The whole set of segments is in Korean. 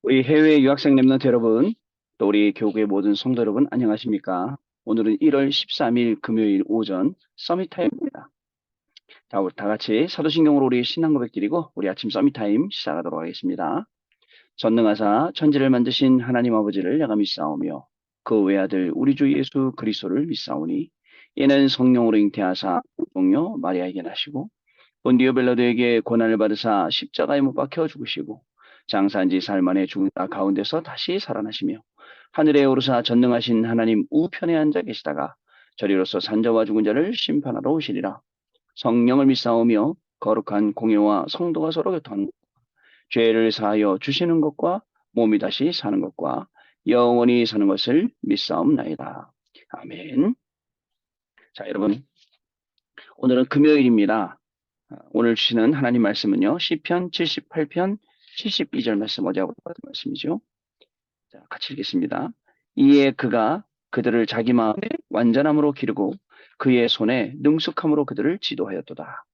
우리 해외 유학생 랩런트 여러분, 또 우리 교구의 모든 성도 여러분, 안녕하십니까? 오늘은 1월 13일 금요일 오전 서밋타임입니다. 자, 우리 다 같이 사도신경으로 우리 신앙 고백 드리고 우리 아침 서밋타임 시작하도록 하겠습니다. 전능하사 천지를 만드신 하나님 아버지를 내가 믿사오며 그 외아들 우리 주 예수 그리스도를 믿사오니 이는 성령으로 잉태하사 동요 마리아에게 나시고 본디오 벨라도에게 고난을 받으사 십자가에 못 박혀 죽으시고 장사한 지 사흘 만에 죽은 자 가운데서 다시 살아나시며 하늘에 오르사 전능하신 하나님 우편에 앉아 계시다가 저리로서 산자와 죽은 자를 심판하러 오시리라. 성령을 믿사오며 거룩한 공예와 성도가 서로 교통하는 죄를 사하여 주시는 것과 몸이 다시 사는 것과 영원히 사는 것을 믿사옵나이다. 아멘. 자, 여러분, 오늘은 금요일입니다. 오늘 주시는 하나님 말씀은요. 시편 78편 72절 말씀 어제하고 똑같은 말씀이죠. 자, 같이 읽겠습니다. 이에 그가 그들을 자기 마음에 완전함으로 기르고 그의 손에 능숙함으로 그들을 지도하였도다.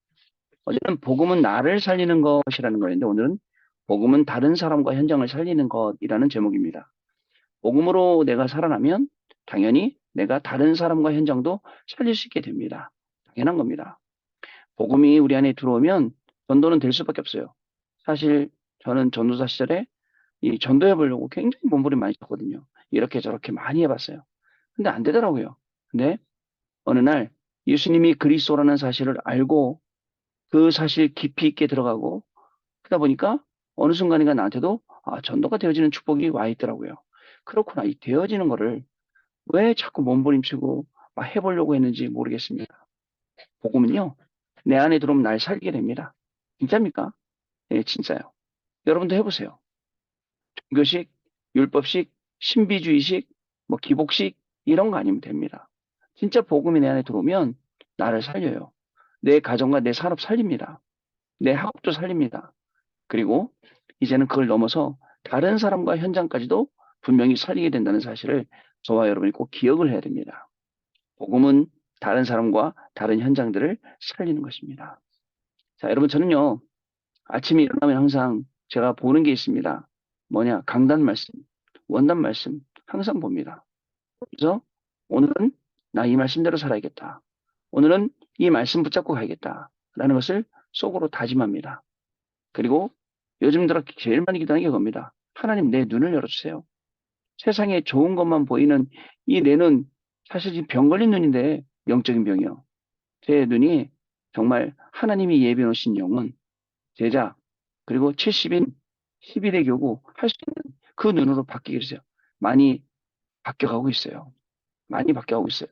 어제는 복음은 나를 살리는 것이라는 거였는데 오늘은 복음은 다른 사람과 현장을 살리는 것이라는 제목입니다. 복음으로 내가 살아나면 당연히 내가 다른 사람과 현장도 살릴 수 있게 됩니다. 당연한 겁니다. 복음이 우리 안에 들어오면 전도는 될 수밖에 없어요. 사실 저는 전도사 시절에 이 전도해 보려고 굉장히 몸부림 많이 쳤거든요. 이렇게 저렇게 많이 해봤어요. 근데 안 되더라고요. 근데 어느 날 예수님이 그리스도라는 사실을 알고 그 사실 깊이 있게 들어가고 그러다 보니까 어느 순간인가 나한테도 전도가 되어지는 축복이 와 있더라고요. 그렇구나. 이 되어지는 거를 왜 자꾸 몸부림치고 막 해보려고 했는지 모르겠습니다. 복음은요, 내 안에 들어오면 날 살게 됩니다. 진짜입니까? 예, 진짜요. 여러분도 해보세요. 종교식, 율법식, 신비주의식, 뭐 기복식 이런 거 아니면 됩니다. 진짜 복음이 내 안에 들어오면 나를 살려요. 내 가정과 내 산업 살립니다. 내 학업도 살립니다. 그리고 이제는 그걸 넘어서 다른 사람과 현장까지도 분명히 살리게 된다는 사실을 저와 여러분이 꼭 기억을 해야 됩니다. 복음은 다른 사람과 다른 현장들을 살리는 것입니다. 자, 여러분 저는요. 아침에 일어나면 항상 제가 보는 게 있습니다. 뭐냐? 강단 말씀, 원단 말씀 항상 봅니다. 그래서 오늘은 나 이 말씀대로 살아야겠다. 오늘은 이 말씀 붙잡고 가야겠다. 라는 것을 속으로 다짐합니다. 그리고 요즘 들어 제일 많이 기도하는 게 그겁니다. 하나님 내 눈을 열어주세요. 세상에 좋은 것만 보이는 이 내 눈, 사실 지금 병 걸린 눈인데 영적인 병이요. 제 눈이 정말 하나님이 예비해 놓으신 영혼, 제자, 그리고 70인 11의 교구 할 수 있는 그 눈으로 바뀌게 해주세요. 많이 바뀌어가고 있어요. 많이 바뀌어가고 있어요.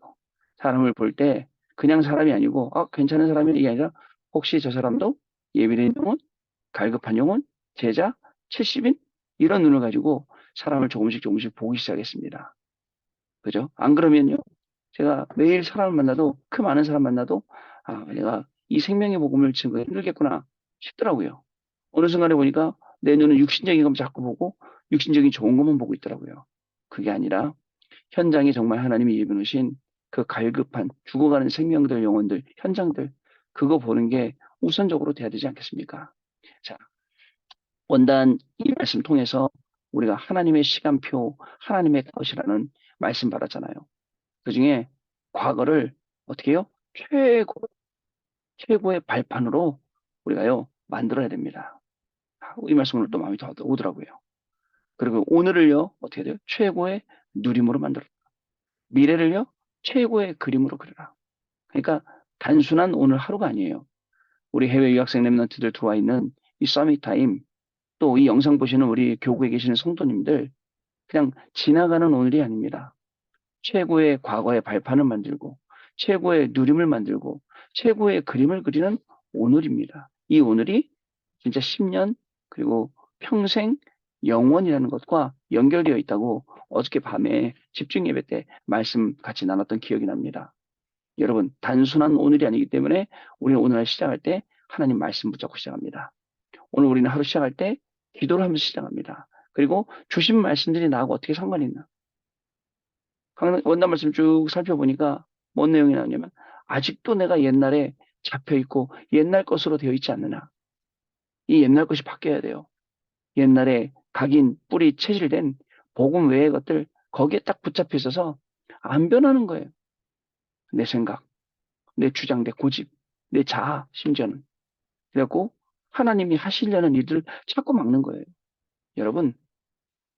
사람을 볼 때 그냥 사람이 아니고 괜찮은 사람이 이게 아니라 혹시 저 사람도 예비된 영혼, 갈급한 영혼, 제자, 70인 이런 눈을 가지고 사람을 조금씩 조금씩 보기 시작했습니다. 그죠? 안 그러면요. 제가 매일 사람을 만나도 그 많은 사람 만나도 내가 이 생명의 복음을 지금 거 힘들겠구나 싶더라고요. 어느 순간에 보니까 내 눈은 육신적인 것만 자꾸 보고 육신적인 좋은 것만 보고 있더라고요. 그게 아니라 현장에 정말 하나님이 예비해 놓으신 그 갈급한 죽어가는 생명들, 영혼들, 현장들 그거 보는 게 우선적으로 돼야 되지 않겠습니까? 자, 원단 이 말씀 통해서 우리가 하나님의 시간표, 하나님의 것이라는 말씀 받았잖아요. 그중에 과거를 어떻게 해요? 최고의 발판으로 우리가요, 만들어야 됩니다. 이 말씀으로 또 마음이 더 오더라고요. 그리고 오늘을요, 어떻게 돼요? 최고의 누림으로 만들어. 미래를요, 최고의 그림으로 그려라. 그러니까 단순한 오늘 하루가 아니에요. 우리 해외 유학생 랩런트들 들어와 있는 이 서밋 타임, 또 이 영상 보시는 우리 교구에 계시는 성도님들, 그냥 지나가는 오늘이 아닙니다. 최고의 과거의 발판을 만들고, 최고의 누림을 만들고, 최고의 그림을 그리는 오늘입니다. 이 오늘이 진짜 10년, 그리고 평생 영원이라는 것과 연결되어 있다고 어저께 밤에 집중 예배 때 말씀 같이 나눴던 기억이 납니다. 여러분, 단순한 오늘이 아니기 때문에 우리는 오늘 시작할 때 하나님 말씀 붙잡고 시작합니다. 오늘 우리는 하루 시작할 때 기도를 하면서 시작합니다. 그리고 주신 말씀들이 나하고 어떻게 상관이 있나? 원단 말씀 쭉 살펴보니까 뭔 내용이 나오냐면 아직도 내가 옛날에 잡혀 있고 옛날 것으로 되어 있지 않느냐. 이 옛날 것이 바뀌어야 돼요. 옛날에 각인, 뿌리, 체질된 복음 외의 것들 거기에 딱 붙잡혀 있어서 안 변하는 거예요. 내 생각, 내 주장, 내 고집, 내 자아, 심지어는. 그래갖고 하나님이 하시려는 일들을 자꾸 막는 거예요. 여러분,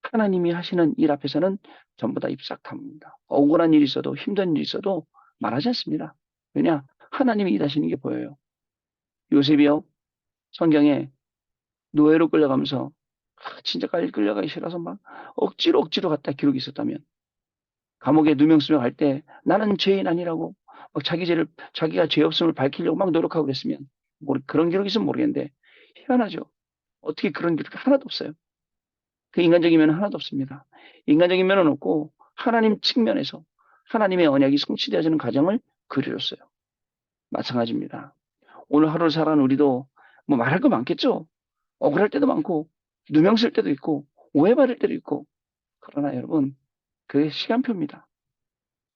하나님이 하시는 일 앞에서는 전부 다 입싹 다뭅니다. 억울한 일이 있어도 힘든 일이 있어도 말하지 않습니다. 왜냐? 하나님이 일하시는 게 보여요. 요셉이요, 성경에 노예로 끌려가면서 진짜 끌려가기 싫어서 막 억지로 갔다 기록이 있었다면 감옥에 누명 쓰며 갈 때 나는 죄인 아니라고 막 자기가 죄 없음을 밝히려고 막 노력하고 그랬으면 그런 기록이 있으면 모르겠는데 희한하죠. 어떻게 그런 기록이 하나도 없어요. 그 인간적인 면은 하나도 없습니다. 인간적인 면은 없고 하나님 측면에서 하나님의 언약이 성취되어지는 과정을 그려줬어요. 마찬가지입니다. 오늘 하루를 살아가는 우리도 뭐 말할 거 많겠죠. 억울할 때도 많고 누명 쓸 때도 있고 오해받을 때도 있고 그러나 여러분 그게 시간표입니다.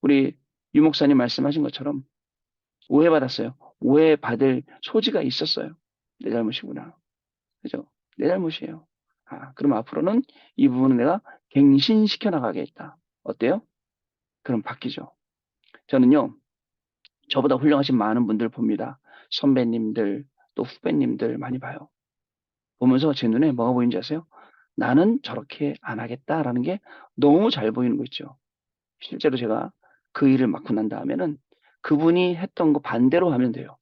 우리 유 목사님 말씀하신 것처럼 오해받았어요. 오해받을 소지가 있었어요. 내 잘못이구나. 그죠? 내 잘못이에요. 그럼 앞으로는 이 부분은 내가 갱신시켜 나가겠다. 어때요? 그럼 바뀌죠. 저는요, 저보다 훌륭하신 많은 분들 봅니다. 선배님들, 또 후배님들 많이 봐요. 보면서 제 눈에 뭐가 보이는지 아세요? 나는 저렇게 안 하겠다라는 게 너무 잘 보이는 거 있죠. 실제로 제가 그 일을 맡고 난 다음에는 그분이 했던 거 반대로 하면 돼요.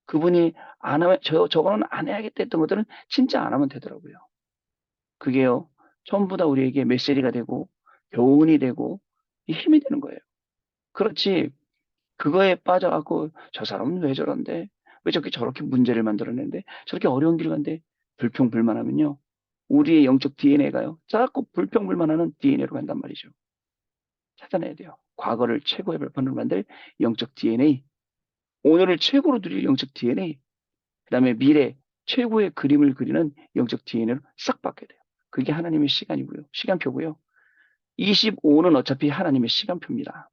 그분이 안 하면, 저거는 안 해야겠다 했던 것들은 진짜 안 하면 되더라고요. 그게요, 전부 다 우리에게 메시지가 되고, 교훈이 되고, 힘이 되는 거예요. 그렇지, 그거에 빠져갖고, 저 사람은 왜 저런데? 왜 저렇게 문제를 만들어낸데? 저렇게 어려운 길 간데? 불평불만하면요, 우리의 영적 DNA가요, 자꾸 불평불만하는 DNA로 간단 말이죠. 찾아내야 돼요. 과거를 최고의 발판으로 만들 영적 DNA, 오늘을 최고로 누릴 영적 DNA, 그 다음에 미래 최고의 그림을 그리는 영적 DNA로 싹 바뀌어야 돼요. 그게 하나님의 시간이고요. 시간표고요. 25는 어차피 하나님의 시간표입니다.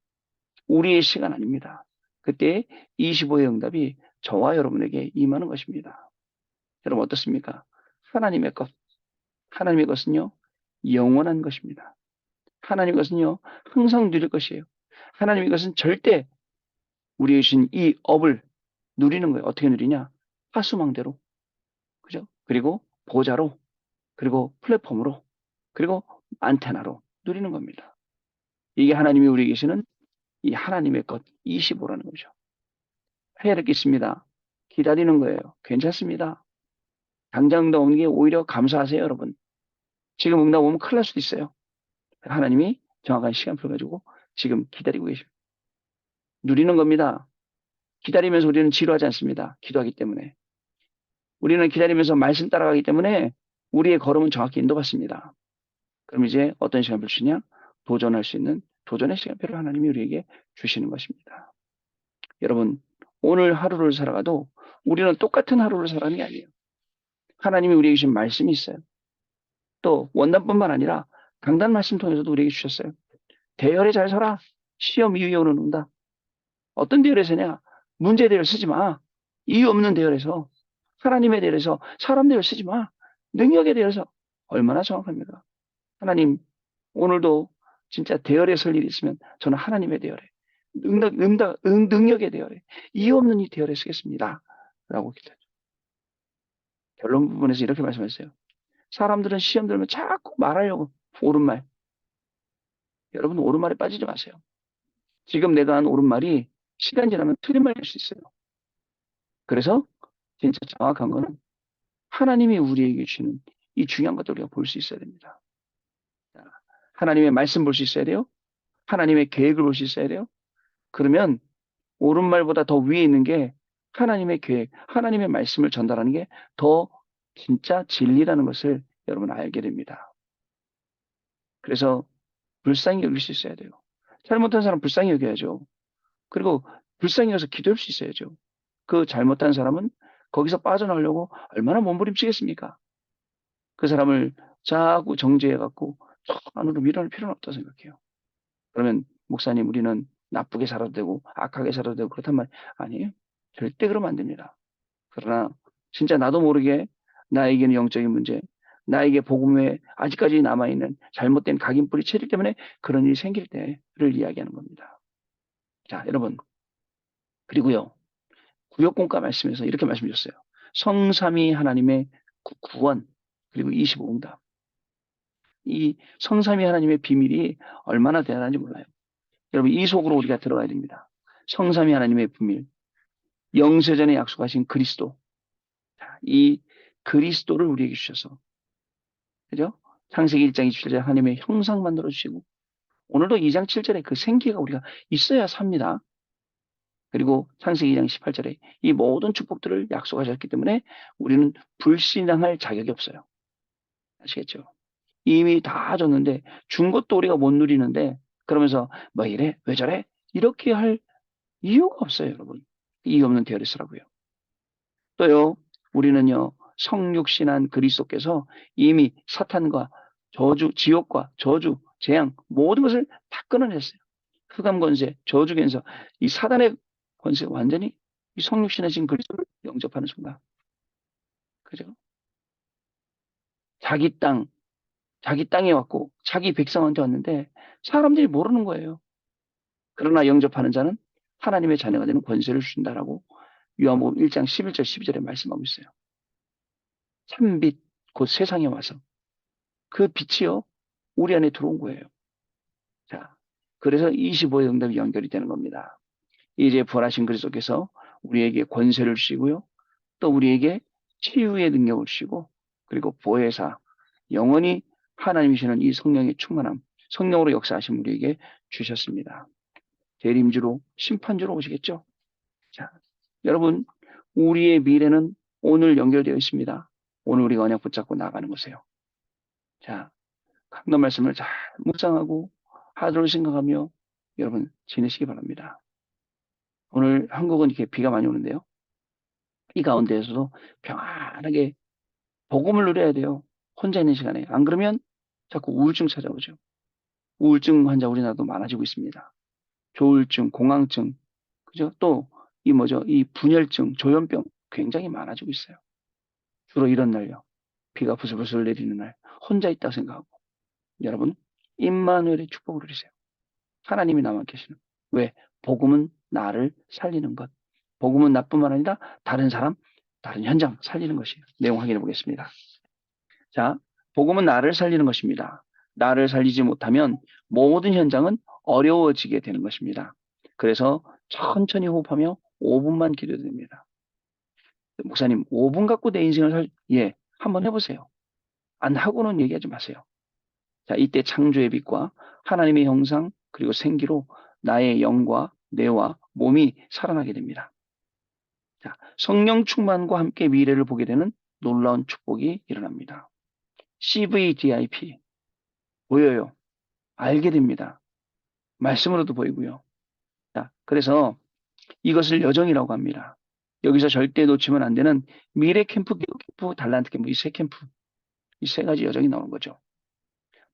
우리의 시간 아닙니다. 그때 25의 응답이 저와 여러분에게 임하는 것입니다. 여러분 어떻습니까? 하나님의 것, 하나님의 것은요, 영원한 것입니다. 하나님의 것은요, 항상 누릴 것이에요. 하나님의 것은 절대 우리의 주신 이 업을 누리는 거예요. 어떻게 누리냐? 파수망대로. 그죠? 그리고 보좌로, 그리고 플랫폼으로, 그리고 안테나로 누리는 겁니다. 이게 하나님이 우리에게 주시는 이 하나님의 것 25라는 거죠. 회의를 있습니다. 기다리는 거예요. 괜찮습니다. 당장 응답 오는 게 오히려 감사하세요, 여러분. 지금 응답 오면 큰일 날 수도 있어요. 하나님이 정확한 시간표를 가지고 지금 기다리고 계십니다. 누리는 겁니다. 기다리면서 우리는 지루하지 않습니다. 기도하기 때문에. 우리는 기다리면서 말씀 따라가기 때문에 우리의 걸음은 정확히 인도받습니다. 그럼 이제 어떤 시간표를 주시냐? 도전할 수 있는 도전의 시간표를 하나님이 우리에게 주시는 것입니다. 여러분, 오늘 하루를 살아가도 우리는 똑같은 하루를 살아가는 게 아니에요. 하나님이 우리에게 주신 말씀이 있어요. 또 원단뿐만 아니라 강단 말씀 통해서도 우리에게 주셨어요. 대열에 잘 서라. 시험 이후에 오는 응답. 어떤 대열에 서냐? 문제 대열 쓰지 마. 이유 없는 대열에서 하나님의 대열에서 사람 대열 쓰지 마. 능력의 대열에서 얼마나 정확합니까? 하나님 오늘도 진짜 대열에 설 일이 있으면 저는 하나님의 대열에 능력의 대열에 이유 없는 이 대열에 쓰겠습니다. 라고 기도했죠. 결론 부분에서 이렇게 말씀하셨어요. 사람들은 시험 들면 자꾸 말하려고 옳은 말. 여러분 옳은 말에 빠지지 마세요. 지금 내가 한 옳은 말이 시간 지나면 틀린 말일 수 있어요. 그래서 진짜 정확한 거는 하나님이 우리에게 주시는 이 중요한 것들을 우리가 볼 수 있어야 됩니다. 하나님의 말씀 볼 수 있어야 돼요. 하나님의 계획을 볼 수 있어야 돼요. 그러면 옳은 말보다 더 위에 있는 게 하나님의 계획, 하나님의 말씀을 전달하는 게 더 진짜 진리라는 것을 여러분 알게 됩니다. 그래서 불쌍히 여길 수 있어야 돼요. 잘못한 사람 불쌍히 여겨야죠. 그리고 불쌍히 여서 기도할 수 있어야죠. 그 잘못한 사람은 거기서 빠져나오려고 얼마나 몸부림치겠습니까? 그 사람을 자꾸 정죄해갖고 저 안으로 밀어낼 필요는 없다고 생각해요. 그러면 목사님 우리는 나쁘게 살아도 되고 악하게 살아도 되고 그렇단 말 아니에요. 절대 그러면 안 됩니다. 그러나 진짜 나도 모르게 나에게는 영적인 문제, 나에게 복음에 아직까지 남아있는 잘못된 각인 뿌리 체질 때문에 그런 일이 생길 때를 이야기하는 겁니다. 자, 여러분. 그리고요. 구역공과 말씀에서 이렇게 말씀 주셨어요. 성삼위 하나님의 구원, 그리고 25응답. 이 성삼위 하나님의 비밀이 얼마나 대단한지 몰라요. 여러분, 이 속으로 우리가 들어가야 됩니다. 성삼위 하나님의 비밀. 영세전에 약속하신 그리스도. 이 그리스도를 우리에게 주셔서, 그죠? 창세기 1장 27절에 하나님의 형상 만들어 주시고, 오늘도 2장 7절에 그 생기가 우리가 있어야 삽니다. 그리고 창세기 2장 18절에 이 모든 축복들을 약속하셨기 때문에 우리는 불신앙할 자격이 없어요. 아시겠죠? 이미 다 줬는데 준 것도 우리가 못 누리는데 그러면서 뭐 이래? 왜 저래? 이렇게 할 이유가 없어요, 여러분. 이유 없는 데어리스라고요. 또요, 우리는요, 성육신한 그리스도께서 이미 사탄과 저주, 지옥과 저주, 재앙, 모든 것을 다 끊어냈어요. 흑암 권세, 저주 권세, 이 사단의 권세 완전히 이 성육신하신 그리스도를 영접하는 순간. 그죠? 자기 땅, 자기 땅에 왔고, 자기 백성한테 왔는데, 사람들이 모르는 거예요. 그러나 영접하는 자는 하나님의 자녀가 되는 권세를 주신다라고 요한복음 1장 11절 12절에 말씀하고 있어요. 참빛, 곧 세상에 와서 그 빛이요, 우리 안에 들어온 거예요. 자, 그래서 25의 응답이 연결이 되는 겁니다. 이제 부활하신 그리스도께서 우리에게 권세를 주시고요. 또 우리에게 치유의 능력을 주시고, 그리고 보혜사, 영원히 하나님이시는 이 성령의 충만함, 성령으로 역사하신 우리에게 주셨습니다. 대림주로, 심판주로 오시겠죠? 자, 여러분, 우리의 미래는 오늘 연결되어 있습니다. 오늘 우리가 언약 붙잡고 나가는 거세요. 자, 강단 말씀을 잘 묵상하고 하도록 생각하며 여러분 지내시기 바랍니다. 오늘 한국은 이렇게 비가 많이 오는데요. 이 가운데에서도 평안하게 복음을 누려야 돼요. 혼자 있는 시간에. 안 그러면 자꾸 우울증 찾아오죠. 우울증 환자 우리나라도 많아지고 있습니다. 조울증, 공황증, 그죠? 또 이 뭐죠? 이 분열증, 조현병 굉장히 많아지고 있어요. 주로 이런 날요. 비가 부슬부슬 내리는 날 혼자 있다고 생각하고 여러분 임마누엘의 축복을 누리세요. 하나님이 나만 계시는. 왜? 복음은 나를 살리는 것. 복음은 나뿐만 아니라 다른 사람, 다른 현장 살리는 것이에요. 내용 확인해 보겠습니다. 자, 복음은 나를 살리는 것입니다. 나를 살리지 못하면 모든 현장은 어려워지게 되는 것입니다. 그래서 천천히 호흡하며 5분만 기도해도 됩니다. 목사님, 5분 갖고 내 인생을 예, 한번 해보세요. 안 하고는 얘기하지 마세요. 자, 이때 창조의 빛과 하나님의 형상 그리고 생기로 나의 영과 뇌와 몸이 살아나게 됩니다. 자, 성령 충만과 함께 미래를 보게 되는 놀라운 축복이 일어납니다. CVDIP 보여요. 알게 됩니다. 말씀으로도 보이고요. 자, 그래서 이것을 여정이라고 합니다. 여기서 절대 놓치면 안 되는 미래 캠프, 기도 캠프, 달란트 캠프 이 세 캠프, 이 세 가지 여정이 나오는 거죠.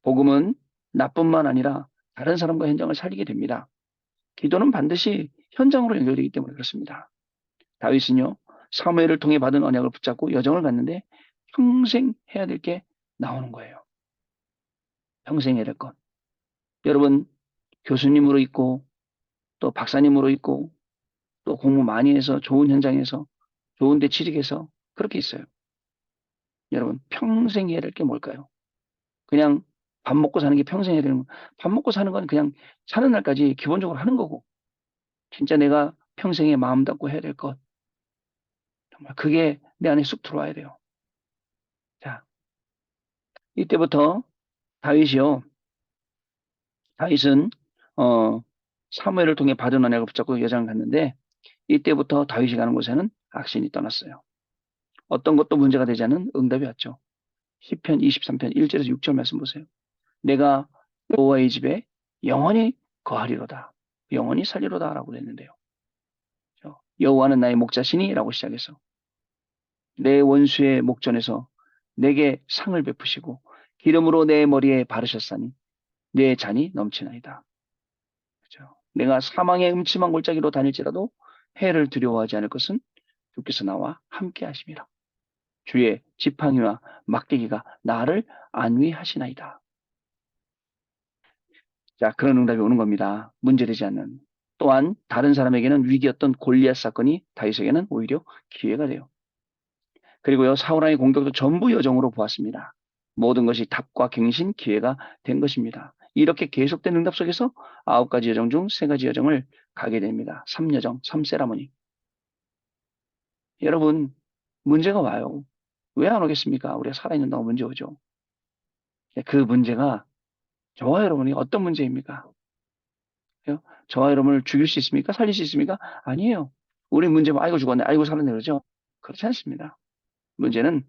복음은 나뿐만 아니라 다른 사람과 현장을 살리게 됩니다. 기도는 반드시 현장으로 연결되기 때문에 그렇습니다. 다윗은요, 사무엘을 통해 받은 언약을 붙잡고 여정을 갔는데 평생 해야 될 게 나오는 거예요. 평생 해야 될 것. 여러분, 교수님으로 있고, 또 박사님으로 있고, 또 공부 많이 해서 좋은 현장에서, 좋은 데 취직해서 그렇게 있어요. 여러분, 평생 해야 될 게 뭘까요? 그냥 밥 먹고 사는 게 평생 해야 되는 거. 밥 먹고 사는 건 그냥 사는 날까지 기본적으로 하는 거고, 진짜 내가 평생에 마음 닫고 해야 될 것. 정말 그게 내 안에 쑥 들어와야 돼요. 자, 이때부터 다윗이요. 다윗은 사무엘을 통해 받은 언약을 붙잡고 여장을 갔는데 이때부터 다윗이 가는 곳에는 악신이 떠났어요. 어떤 것도 문제가 되지 않은 응답이 왔죠. 시편 23편 1절에서 6절 말씀 보세요. 내가 여호와의 집에 영원히 거하리로다. 영원히 살리로다 라고 그랬는데요. 여호와는 나의 목자시니 라고 시작해서 내 원수의 목전에서 내게 상을 베푸시고 기름으로 내 머리에 바르셨사니 내 잔이 넘치나이다. 그죠? 내가 사망의 음침한 골짜기로 다닐지라도 해를 두려워하지 않을 것은 주께서 나와 함께 하심이라. 주의 지팡이와 막대기가 나를 안위하시나이다. 자, 그런 응답이 오는 겁니다. 문제되지 않는. 또한 다른 사람에게는 위기였던 골리앗 사건이 다윗에게는 오히려 기회가 돼요. 그리고요, 사울왕의 공격도 전부 여정으로 보았습니다. 모든 것이 답과 갱신, 기회가 된 것입니다. 이렇게 계속된 응답 속에서 9가지 여정 중 3가지 여정을 가게 됩니다. 3여정, 3세라모니. 여러분, 문제가 와요. 왜 안 오겠습니까? 우리가 살아있는다고 문제 오죠. 그 문제가 저와 여러분이 어떤 문제입니까? 저와 여러분을 죽일 수 있습니까? 살릴 수 있습니까? 아니에요. 우리 문제 뭐, 아이고 죽었네, 아이고 살았네 그러죠? 그렇지 않습니다. 문제는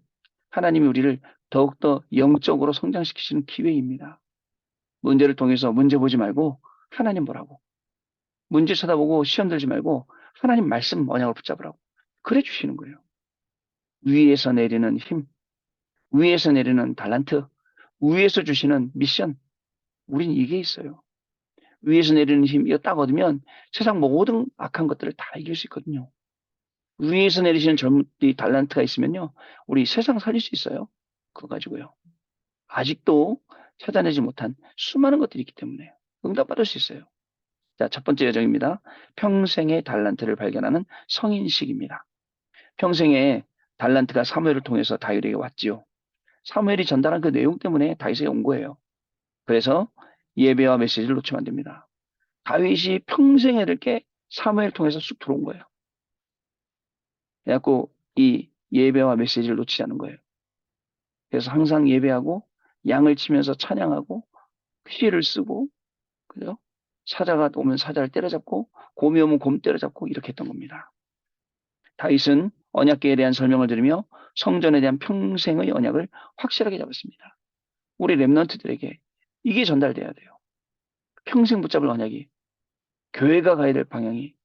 하나님이 우리를 더욱더 영적으로 성장시키시는 기회입니다. 문제를 통해서 문제 보지 말고 하나님 보라고. 문제 쳐다보고 시험 들지 말고 하나님 말씀 언약을 붙잡으라고. 그래 주시는 거예요. 위에서 내리는 힘, 위에서 내리는 달란트, 위에서 주시는 미션. 우린 이게 있어요. 위에서 내리는 힘, 이거 딱 얻으면 세상 모든 악한 것들을 다 이길 수 있거든요. 위에서 내리시는 이 달란트가 있으면요. 우리 세상 살릴 수 있어요. 그거 가지고요. 아직도 찾아내지 못한 수많은 것들이 있기 때문에 응답받을 수 있어요. 자, 첫 번째 여정입니다. 평생의 달란트를 발견하는 성인식입니다. 평생의 달란트가 사무엘을 통해서 다윗에게 왔지요. 사무엘이 전달한 그 내용 때문에 다윗에게 온 거예요. 그래서 예배와 메시지를 놓치면 안 됩니다. 다윗이 평생에 이렇게 사무엘 통해서 쑥 들어온 거예요. 그래갖고 이 예배와 메시지를 놓치지 않은 거예요. 그래서 항상 예배하고 양을 치면서 찬양하고 피를 쓰고 그죠? 사자가 오면 사자를 때려잡고 곰이 오면 곰 때려잡고 이렇게 했던 겁니다. 다윗은 언약궤에 대한 설명을 들으며 성전에 대한 평생의 언약을 확실하게 잡았습니다. 우리 렘넌트들에게 이게 전달돼야 돼요. 평생 붙잡을 언약이 교회가 가야 될 방향이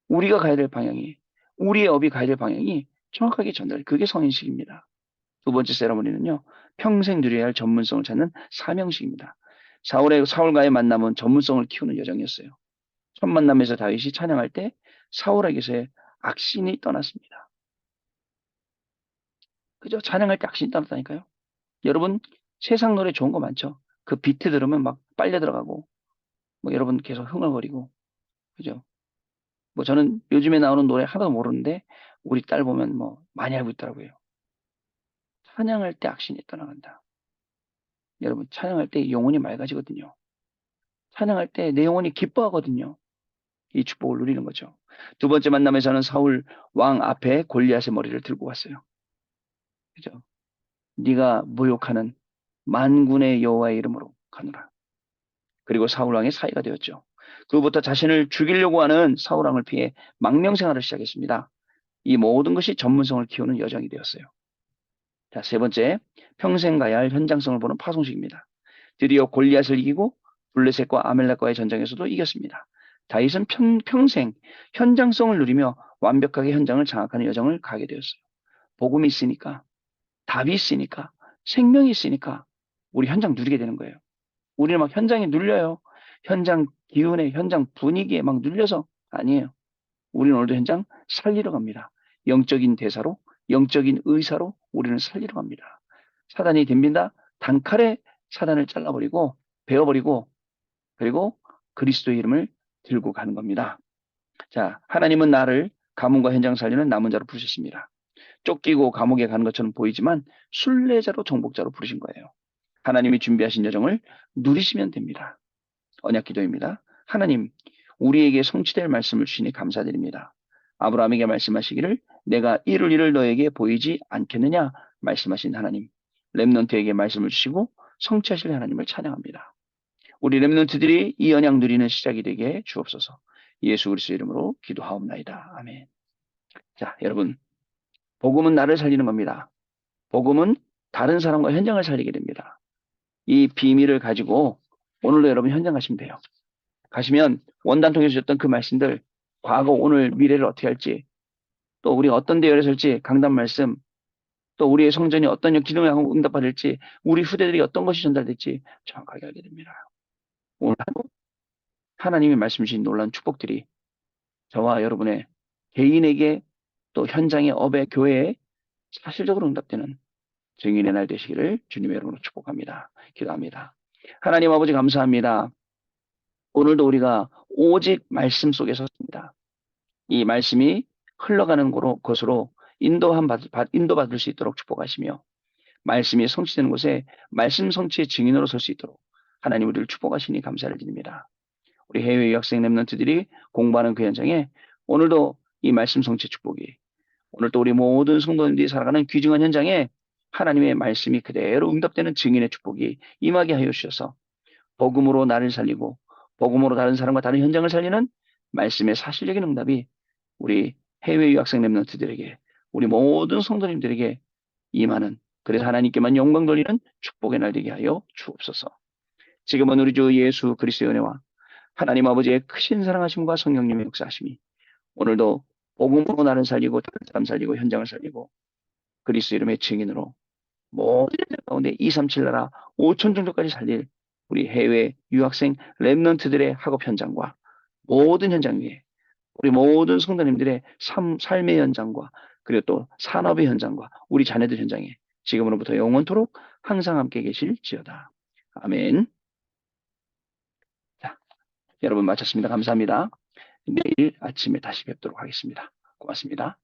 우리가 가야 될 방향이 우리의 업이 가야 될 방향이 정확하게 전달. 그게 성인식입니다. 두 번째 세라모니는요. 평생 누려야 할 전문성을 찾는 사명식입니다. 사울과의 만남은 전문성을 키우는 여정이었어요. 첫 만남에서 다윗이 찬양할 때 사울에게서의 악신이 떠났습니다. 그죠? 찬양할 때 악신이 떠났다니까요. 여러분 세상 노래 좋은 거 많죠? 그 비트 들으면 막 빨려 들어가고 뭐 여러분 계속 흥얼거리고 그죠? 뭐 저는 요즘에 나오는 노래 하나도 모르는데 우리 딸 보면 뭐 많이 알고 있더라고요. 찬양할 때 악신이 떠나간다. 여러분 찬양할 때 영혼이 맑아지거든요. 찬양할 때 내 영혼이 기뻐하거든요. 이 축복을 누리는 거죠. 두 번째 만남에서는 사울 왕 앞에 골리앗의 머리를 들고 왔어요. 그죠? 네가 모욕하는 만군의 여호와의 이름으로 가노라. 그리고 사울 왕의 사이가 되었죠. 그로부터 자신을 죽이려고 하는 사울 왕을 피해 망명 생활을 시작했습니다. 이 모든 것이 전문성을 키우는 여정이 되었어요. 자, 세 번째, 평생 가야 할 현장성을 보는 파송식입니다. 드디어 골리앗을 이기고 블레셋과 아멜렉과의 전쟁에서도 이겼습니다. 다윗은 평생 현장성을 누리며 완벽하게 현장을 장악하는 여정을 가게 되었어요. 복음이 있으니까, 답이 있으니까, 생명이 있으니까 우리 현장 누리게 되는 거예요. 우리는 막 현장에 눌려요. 현장 기운에, 현장 분위기에 막 눌려서 아니에요. 우리는 오늘도 현장 살리러 갑니다. 영적인 대사로, 영적인 의사로 우리는 살리러 갑니다. 사단이 덤빈다? 단칼에 사단을 잘라버리고, 베어버리고, 그리고 그리스도의 이름을 들고 가는 겁니다. 자, 하나님은 나를 가문과 현장 살리는 남은 자로 부르셨습니다. 쫓기고 감옥에 가는 것처럼 보이지만 순례자로 정복자로 부르신 거예요. 하나님이 준비하신 여정을 누리시면 됩니다. 언약 기도입니다. 하나님, 우리에게 성취될 말씀을 주시니 감사드립니다. 아브라함에게 말씀하시기를 내가 이룰 일을 너에게 보이지 않겠느냐 말씀하신 하나님, 렘넌트에게 말씀을 주시고 성취하실 하나님을 찬양합니다. 우리 렘넌트들이 이 언약 누리는 시작이 되게 주옵소서. 예수 그리스도 이름으로 기도하옵나이다. 아멘. 자, 여러분, 복음은 나를 살리는 겁니다. 복음은 다른 사람과 현장을 살리게 됩니다. 이 비밀을 가지고 오늘도 여러분 현장 가시면 돼요. 가시면 원단 통해서 주셨던 그 말씀들, 과거, 오늘, 미래를 어떻게 할지, 또 우리가 어떤 대열에 설지, 강단 말씀, 또 우리의 성전이 어떤 기능을 하고 응답받을지, 우리 후대들이 어떤 것이 전달될지 정확하게 알게 됩니다. 오늘 하나님이 말씀 주신 놀라운 축복들이 저와 여러분의 개인에게 또 현장의 업의 교회에 사실적으로 응답되는 증인의 날 되시기를 주님의 이름으로 축복합니다. 기도합니다. 하나님 아버지 감사합니다. 오늘도 우리가 오직 말씀 속에 섰습니다. 이 말씀이 흘러가는 곳으로 인도받을 수 있도록 축복하시며 말씀이 성취되는 곳에 말씀 성취의 증인으로 설 수 있도록 하나님 우리를 축복하시니 감사를 드립니다. 우리 해외 유학생 랩런트들이 공부하는 그 현장에 오늘도 이 말씀 성취 축복이 오늘 또 우리 모든 성도님들이 살아가는 귀중한 현장에 하나님의 말씀이 그대로 응답되는 증인의 축복이 임하게 하여 주셔서 복음으로 나를 살리고 복음으로 다른 사람과 다른 현장을 살리는 말씀의 사실적인 응답이 우리 해외 유학생 랩런트들에게 우리 모든 성도님들에게 임하는 그래서 하나님께만 영광 돌리는 축복의 날 되게 하여 주옵소서. 지금은 우리 주 예수 그리스도의 은혜와 하나님 아버지의 크신 사랑하심과 성령님의 역사하심이 오늘도 복음으로 나를 살리고 다른 사람 살리고 현장을 살리고 그리스도 이름의 증인으로 모든 현장 가운데 237 나라 5천 정도까지 살릴 우리 해외 유학생 랩런트들의 학업 현장과 모든 현장 위에 우리 모든 성도님들의 삶의 현장과 그리고 또 산업의 현장과 우리 자녀들 현장에 지금으로부터 영원토록 항상 함께 계실지어다. 아멘. 자, 여러분 마쳤습니다. 감사합니다. 내일 아침에 다시 뵙도록 하겠습니다. 고맙습니다.